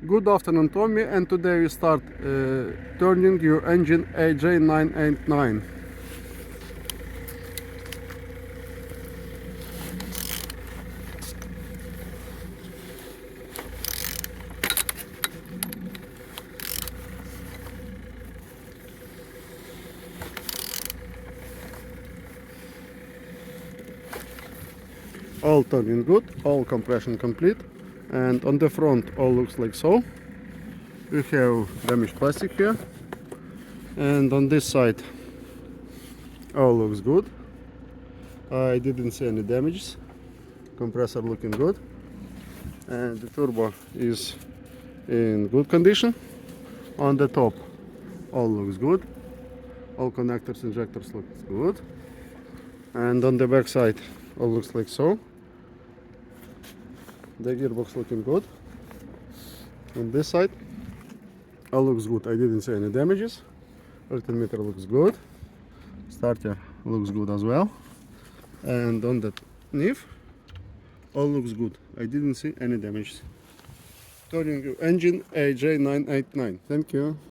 Good afternoon, Tommy, and today we start turning your engine A20DTH. All turning good, all compression complete, and on the front all looks like so. We have damaged plastic here, and on this side all looks good. I didn't see any damages. Compressor looking good, and the turbo is in good condition. On the top all looks good, all connectors, injectors look good, and on the back side all looks like so. The gearbox looking good. On this side all looks good. I didn't see any damages. Alternator looks good. Starter looks good as well. And on the knife all looks good. I didn't see any damages. Turning your engine AJ989. Thank you.